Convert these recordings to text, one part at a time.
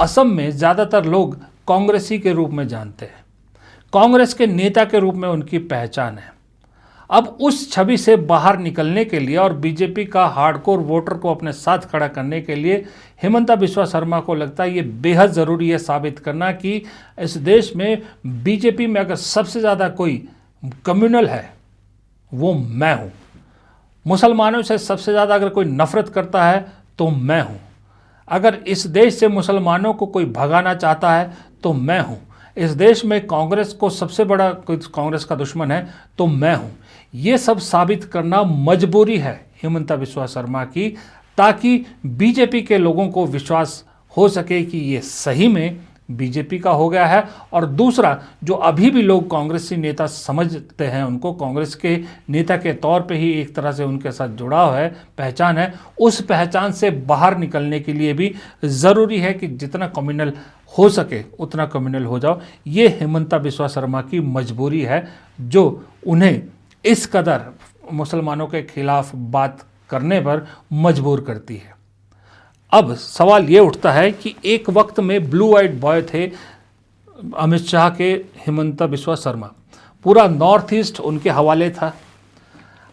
असम में ज़्यादातर लोग कांग्रेसी के रूप में जानते हैं, कांग्रेस के नेता के रूप में उनकी पहचान है। अब उस छवि से बाहर निकलने के लिए और बीजेपी का हार्डकोर वोटर को अपने साथ खड़ा करने के लिए हिमंता बिस्वा शर्मा को लगता है ये बेहद ज़रूरी है साबित करना कि इस देश में बीजेपी में अगर सबसे ज़्यादा कोई कम्युनल है वो मैं हूँ, मुसलमानों से सबसे ज़्यादा अगर कोई नफरत करता है तो मैं हूँ, अगर इस देश से मुसलमानों को कोई भगाना चाहता है तो मैं हूँ, इस देश में कांग्रेस को सबसे बड़ा कोई कांग्रेस का दुश्मन है तो मैं हूँ। ये सब साबित करना मजबूरी है हिमंता बिस्वा शर्मा की, ताकि बीजेपी के लोगों को विश्वास हो सके कि ये सही में बीजेपी का हो गया है। और दूसरा, जो अभी भी लोग कांग्रेसी नेता समझते हैं, उनको कांग्रेस के नेता के तौर पे ही एक तरह से उनके साथ जुड़ाव है, पहचान है, उस पहचान से बाहर निकलने के लिए भी ज़रूरी है कि जितना कम्युनल हो सके उतना कम्युनल हो जाओ। ये हिमंता बिस्वा शर्मा की मजबूरी है जो उन्हें इस कदर मुसलमानों के खिलाफ बात करने पर मजबूर करती है। अब सवाल ये उठता है कि एक वक्त में ब्लू आइड बॉय थे अमित शाह के हिमंता बिस्वा शर्मा, पूरा नॉर्थ ईस्ट उनके हवाले था।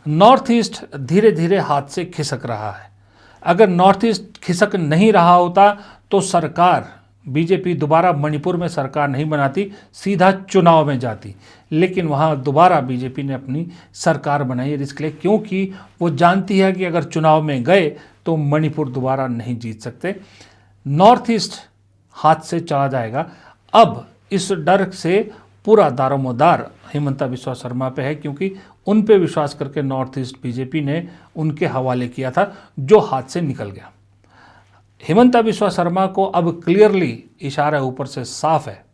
नॉर्थ ईस्ट धीरे धीरे हाथ से खिसक रहा है। अगर नॉर्थ ईस्ट खिसक नहीं रहा होता तो सरकार, बीजेपी दोबारा मणिपुर में सरकार नहीं बनाती, सीधा चुनाव में जाती। लेकिन वहाँ दोबारा बीजेपी ने अपनी सरकार बनाई रिस्क ले, क्योंकि वो जानती है कि अगर चुनाव में गए तो मणिपुर दोबारा नहीं जीत सकते, नॉर्थ ईस्ट हाथ से चला जाएगा। अब इस डर से पूरा दारोमदार हिमंता बिस्वा शर्मा पे है, क्योंकि उन पे विश्वास करके नॉर्थ ईस्ट बीजेपी ने उनके हवाले किया था, जो हाथ से निकल गया। हिमंता बिस्वा शर्मा को अब क्लियरली इशारा ऊपर से साफ है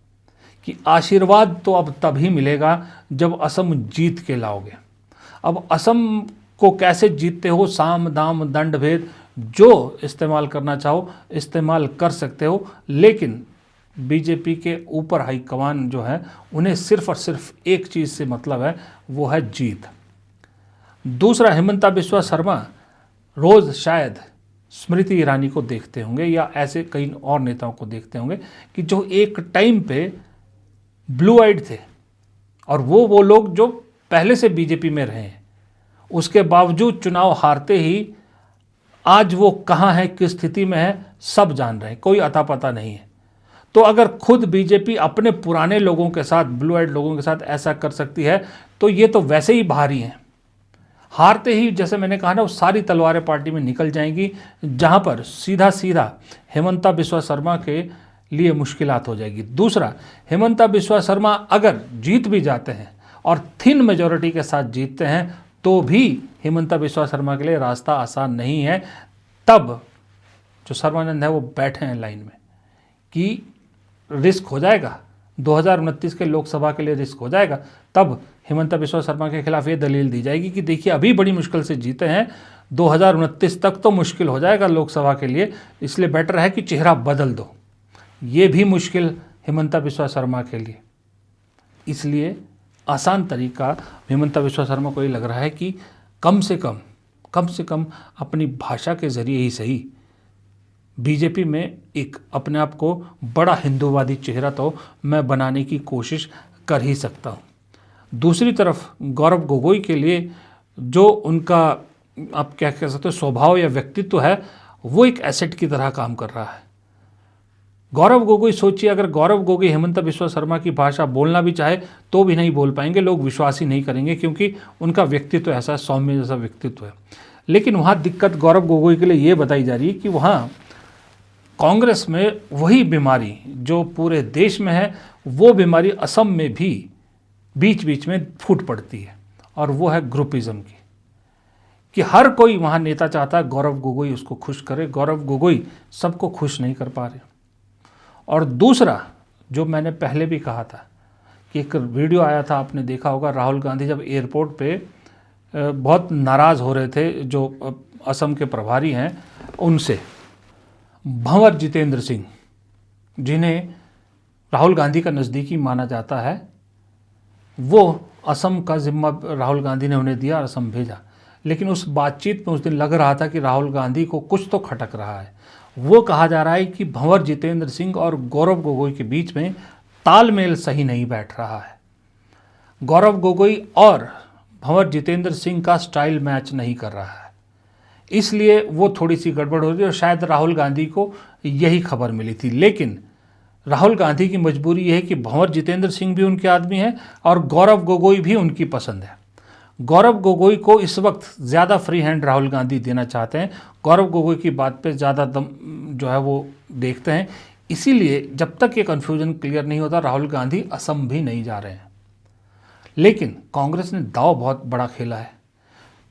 कि आशीर्वाद तो अब तभी मिलेगा जब असम जीत के लाओगे। अब असम को कैसे जीतते हो, साम दाम दंड भेद जो इस्तेमाल करना चाहो इस्तेमाल कर सकते हो, लेकिन बीजेपी के ऊपर हाईकमान जो है उन्हें सिर्फ और सिर्फ एक चीज़ से मतलब है, वो है जीत। दूसरा, हिमंता बिस्वा शर्मा रोज़ शायद स्मृति ईरानी को देखते होंगे या ऐसे कई और नेताओं को देखते होंगे कि जो एक टाइम पे ब्लू आइड थे, और वो लोग जो पहले से बीजेपी में रहे हैं, उसके बावजूद चुनाव हारते ही आज वो कहाँ है, किस स्थिति में है, सब जान रहे हैं, कोई अता पता नहीं है। तो अगर खुद बीजेपी अपने पुराने लोगों के साथ, ब्लू आइड लोगों के साथ ऐसा कर सकती है तो ये तो वैसे ही भारी हैं। हारते ही, जैसे मैंने कहा ना, वो सारी तलवारें पार्टी में निकल जाएंगी, जहां पर सीधा सीधा हिमंता बिस्वा शर्मा के लिए मुश्किलात हो जाएगी। दूसरा, हिमंता बिस्वा शर्मा अगर जीत भी जाते हैं और थिन मेजॉरिटी के साथ जीतते हैं तो भी हिमंता बिस्वा शर्मा के लिए रास्ता आसान नहीं है। तब जो सर्बानंद है वो बैठे हैं लाइन में कि रिस्क हो जाएगा, 2029 के लोकसभा के लिए रिस्क हो जाएगा। तब हिमंता बिस्वा शर्मा के खिलाफ ये दलील दी जाएगी कि देखिए अभी बड़ी मुश्किल से जीते हैं, 2029 तक तो मुश्किल हो जाएगा लोकसभा के लिए, इसलिए बेटर है कि चेहरा बदल दो। ये भी मुश्किल हिमंता बिस्वा शर्मा के लिए। इसलिए आसान तरीका हिमंता बिस्वा शर्मा को ये लग रहा है कि कम से कम अपनी भाषा के ज़रिए ही सही बीजेपी में एक अपने आप को बड़ा हिंदूवादी चेहरा तो मैं बनाने की कोशिश कर ही सकता हूँ। दूसरी तरफ गौरव गोगोई के लिए जो उनका आप क्या कह सकते हो स्वभाव या व्यक्तित्व है, वो एक एसेट की तरह काम कर रहा है। गौरव गोगोई, सोचिए अगर गौरव गोगोई हिमंता बिस्वा शर्मा की भाषा बोलना भी चाहे तो भी नहीं बोल पाएंगे, लोग विश्वास ही नहीं करेंगे, क्योंकि उनका व्यक्तित्व ऐसा सौम्य जैसा व्यक्तित्व है। लेकिन वहाँ दिक्कत गौरव गोगोई के लिए ये बताई जा रही है कि वहाँ कांग्रेस में वही बीमारी जो पूरे देश में है, वो बीमारी असम में भी बीच बीच में फूट पड़ती है, और वो है ग्रुपिज्म की, कि हर कोई वहाँ नेता चाहता है गौरव गोगोई उसको खुश करे, गौरव गोगोई सबको खुश नहीं कर पा रहे। और दूसरा, जो मैंने पहले भी कहा था कि एक वीडियो आया था, आपने देखा होगा, राहुल गांधी जब एयरपोर्ट पे बहुत नाराज़ हो रहे थे जो असम के प्रभारी हैं उनसे, भंवर जितेंद्र सिंह, जिन्हें राहुल गांधी का नज़दीकी माना जाता है, वो असम का जिम्मा राहुल गांधी ने उन्हें दिया और असम भेजा। लेकिन उस बातचीत में उस दिन लग रहा था कि राहुल गांधी को कुछ तो खटक रहा है। वो कहा जा रहा है कि भंवर जितेंद्र सिंह और गौरव गोगोई के बीच में तालमेल सही नहीं बैठ रहा है। गौरव गोगोई और भंवर जितेंद्र सिंह का स्टाइल मैच नहीं कर रहा है, इसलिए वो थोड़ी सी गड़बड़ हो रही है और शायद राहुल गांधी को यही खबर मिली थी। लेकिन राहुल गांधी की मजबूरी यह है कि भंवर जितेंद्र सिंह भी उनके आदमी हैं और गौरव गोगोई भी उनकी पसंद है। गौरव गोगोई को इस वक्त ज़्यादा फ्री हैंड राहुल गांधी देना चाहते हैं। गौरव गोगोई की बात पे ज़्यादा दम जो है वो देखते हैं, इसीलिए जब तक ये कन्फ्यूजन क्लियर नहीं होता राहुल गांधी असम भी नहीं जा रहे हैं। लेकिन कांग्रेस ने दांव बहुत बड़ा खेला है।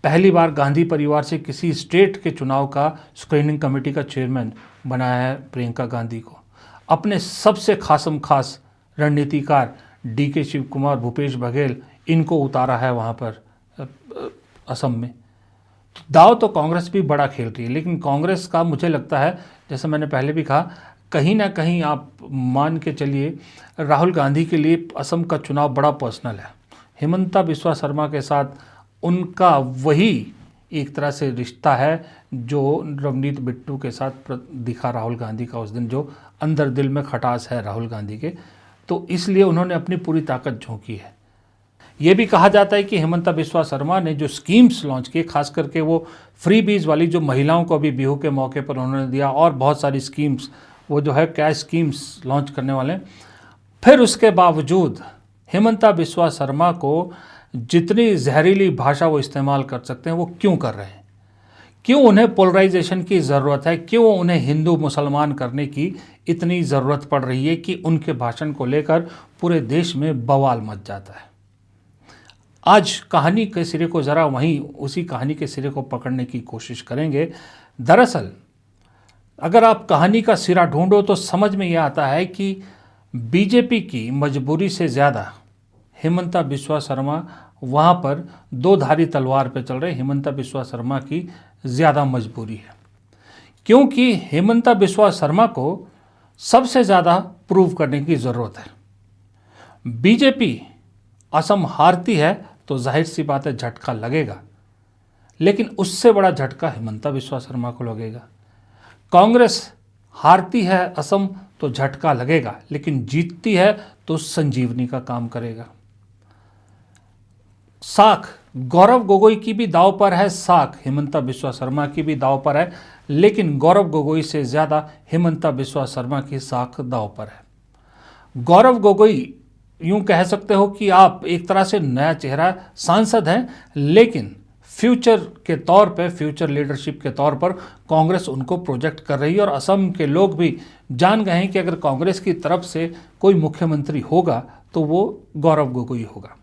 पहली बार गांधी परिवार से किसी स्टेट के चुनाव का स्क्रीनिंग कमेटी का चेयरमैन बनाया है प्रियंका गांधी को। अपने सबसे खासम खास रणनीतिकार DK शिव कुमार, भूपेश बघेल, इनको उतारा है वहाँ पर असम में। दाव तो कांग्रेस भी बड़ा खेल रही है, लेकिन कांग्रेस का मुझे लगता है, जैसे मैंने पहले भी कहा, कहीं ना कहीं आप मान के चलिए राहुल गांधी के लिए असम का चुनाव बड़ा पर्सनल है। हेमंता बिस्वा शर्मा के साथ उनका वही एक तरह से रिश्ता है जो रवनीत बिट्टू के साथ दिखा राहुल गांधी का उस दिन, जो अंदर दिल में खटास है राहुल गांधी के, तो इसलिए उन्होंने अपनी पूरी ताकत झोंकी है। ये भी कहा जाता है कि हेमंता बिस्वा शर्मा ने जो स्कीम्स लॉन्च किए, खास करके वो फ्री बीज वाली जो महिलाओं को अभी बिहू के मौके पर उन्होंने दिया, और बहुत सारी स्कीम्स, वो जो है कैश स्कीम्स लॉन्च करने वाले, फिर उसके बावजूद हेमंता बिस्वा शर्मा को जितनी जहरीली भाषा वो इस्तेमाल कर सकते हैं वो क्यों कर रहे हैं? क्यों उन्हें पोलराइजेशन की ज़रूरत है? क्यों उन्हें हिंदू मुसलमान करने की इतनी ज़रूरत पड़ रही है कि उनके भाषण को लेकर पूरे देश में बवाल मच जाता है? आज कहानी के सिरे को ज़रा वहीं उसी कहानी के सिरे को पकड़ने की कोशिश करेंगे। दरअसल अगर आप कहानी का सिरा ढूंढो तो समझ में यह आता है कि बीजेपी की मजबूरी से ज़्यादा हेमंता बिस्वा शर्मा वहाँ पर दो धारी तलवार पे चल रहे। हेमंता बिस्वा शर्मा की ज़्यादा मजबूरी है, क्योंकि हेमंता बिस्वा शर्मा को सबसे ज़्यादा प्रूव करने की ज़रूरत है। बीजेपी असम हारती है तो जाहिर सी बात है झटका लगेगा, लेकिन उससे बड़ा झटका हेमंता बिस्वा शर्मा को लगेगा। कांग्रेस हारती है असम तो झटका लगेगा, लेकिन जीतती है तो संजीवनी का काम करेगा। साख गौरव गोगोई की भी दांव पर है, साख हेमंता बिस्वा शर्मा की भी दांव पर है, लेकिन गौरव गोगोई से ज़्यादा हेमंता बिस्वा शर्मा की साख दांव पर है। गौरव गोगोई यूं कह सकते हो कि आप एक तरह से नया चेहरा, सांसद हैं, लेकिन फ्यूचर के तौर पे, फ्यूचर लीडरशिप के तौर पर कांग्रेस उनको प्रोजेक्ट कर रही है और असम के लोग भी जान गए हैं कि अगर कांग्रेस की तरफ से कोई मुख्यमंत्री होगा तो वो गौरव गोगोई होगा।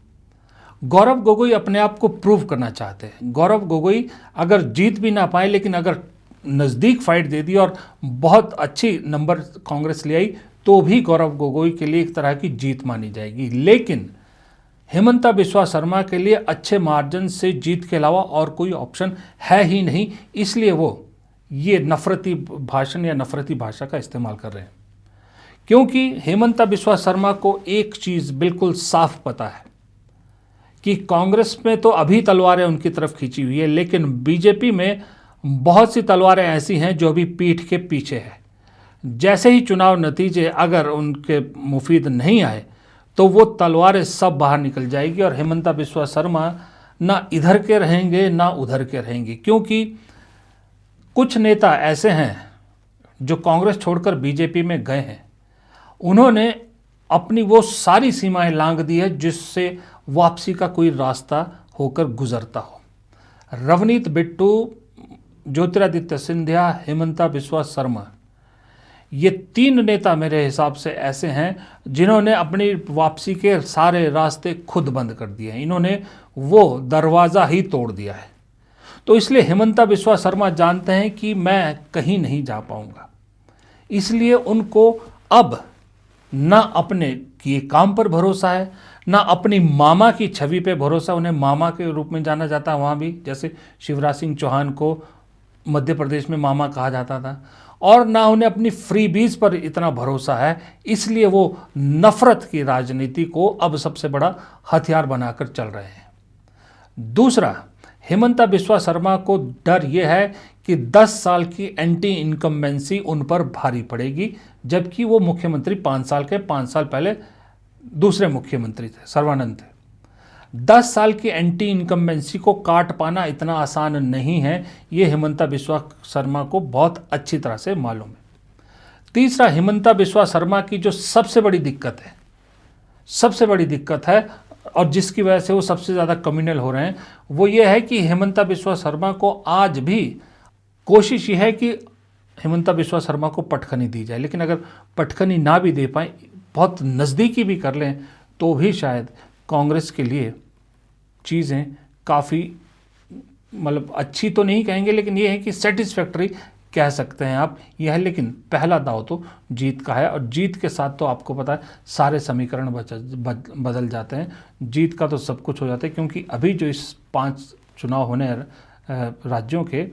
गौरव गोगोई अपने आप को प्रूव करना चाहते हैं। गौरव गोगोई अगर जीत भी ना पाए, लेकिन अगर नज़दीक फाइट दे दी और बहुत अच्छी नंबर कांग्रेस ले आई तो भी गौरव गोगोई के लिए एक तरह की जीत मानी जाएगी। लेकिन हेमंता बिस्वा शर्मा के लिए अच्छे मार्जिन से जीत के अलावा और कोई ऑप्शन है ही नहीं, इसलिए वो ये नफरती भाषण या नफरती भाषा का इस्तेमाल कर रहे हैं। क्योंकि हेमंता बिस्वा शर्मा को एक चीज़ बिल्कुल साफ पता है कि कांग्रेस में तो अभी तलवारें उनकी तरफ खींची हुई है, लेकिन बीजेपी में बहुत सी तलवारें ऐसी हैं जो अभी पीठ के पीछे है। जैसे ही चुनाव नतीजे अगर उनके मुफीद नहीं आए तो वो तलवारें सब बाहर निकल जाएगी और हेमंता बिस्वा शर्मा ना इधर के रहेंगे ना उधर के रहेंगे। क्योंकि कुछ नेता ऐसे हैं जो कांग्रेस छोड़कर बीजेपी में गए हैं, उन्होंने अपनी वो सारी सीमाएं लांघ दी है जिससे वापसी का कोई रास्ता होकर गुजरता हो। रवनीत बिट्टू, ज्योतिरादित्य सिंधिया, हेमंता बिस्वा शर्मा, ये तीन नेता मेरे हिसाब से ऐसे हैं जिन्होंने अपनी वापसी के सारे रास्ते खुद बंद कर दिए हैं। इन्होंने वो दरवाज़ा ही तोड़ दिया है। तो इसलिए हेमंता बिस्वा शर्मा जानते हैं कि मैं कहीं नहीं जा पाऊंगा, इसलिए उनको अब ना अपने किए काम पर भरोसा है, ना अपनी मामा की छवि पे भरोसा। उन्हें मामा के रूप में जाना जाता है वहाँ भी, जैसे शिवराज सिंह चौहान को मध्य प्रदेश में मामा कहा जाता था, और ना उन्हें अपनी फ्रीबीज पर इतना भरोसा है। इसलिए वो नफरत की राजनीति को अब सबसे बड़ा हथियार बनाकर चल रहे हैं। दूसरा, हेमंता बिस्वा शर्मा को डर ये है कि 10 साल की एंटी इनकम्बेंसी उन पर भारी पड़ेगी, जबकि वो मुख्यमंत्री 5 साल के 5 साल पहले दूसरे मुख्यमंत्री थे, सर्बानंद थे। 10 साल की एंटी इनकम्बेंसी को काट पाना इतना आसान नहीं है, ये हिमंता बिस्वा शर्मा को बहुत अच्छी तरह से मालूम है। तीसरा, हिमंता बिस्वा शर्मा की जो सबसे बड़ी दिक्कत है और जिसकी वजह से वो सबसे ज़्यादा कम्युनल हो रहे हैं, वो ये है कि हिमंता बिस्वा शर्मा को आज भी कोशिश ये है कि हिमंता बिस्वा शर्मा को पटखनी दी जाए, लेकिन अगर पटखनी ना भी दे पाए, बहुत नज़दीकी भी कर लें, तो भी शायद कांग्रेस के लिए चीज़ें काफ़ी मतलब अच्छी तो नहीं कहेंगे, लेकिन ये है कि सेटिस्फैक्टरी कह सकते हैं आप, यह है। लेकिन पहला दाव तो जीत का है, और जीत के साथ तो आपको पता है सारे समीकरण बदल जाते हैं। जीत का तो सब कुछ हो जाता है, क्योंकि अभी जो इस 5 चुनाव होने राज्यों के,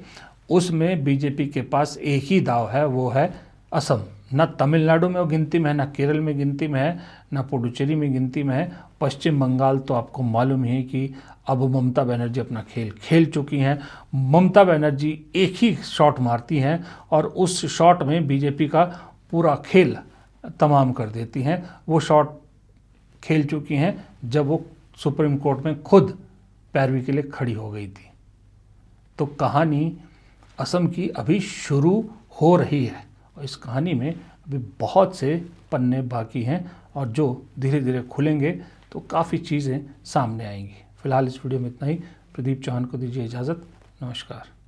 उसमें बीजेपी के पास एक ही दाव है, वो है असम। न तमिलनाडु में वो गिनती में है, न केरल में गिनती में है, न पुडुचेरी में गिनती में है। पश्चिम बंगाल तो आपको मालूम ही है कि अब ममता बनर्जी अपना खेल खेल चुकी हैं। ममता बनर्जी एक ही शॉट मारती हैं और उस शॉट में बीजेपी का पूरा खेल तमाम कर देती हैं। वो शॉट खेल चुकी हैं जब वो सुप्रीम कोर्ट में खुद पैरवी के लिए खड़ी हो गई थी। तो कहानी असम की अभी शुरू हो रही है, और इस कहानी में अभी बहुत से पन्ने बाकी हैं, और जो धीरे धीरे खुलेंगे तो काफ़ी चीज़ें सामने आएंगी। फिलहाल इस वीडियो में इतना ही। प्रदीप चौहान को दीजिए इजाज़त। नमस्कार।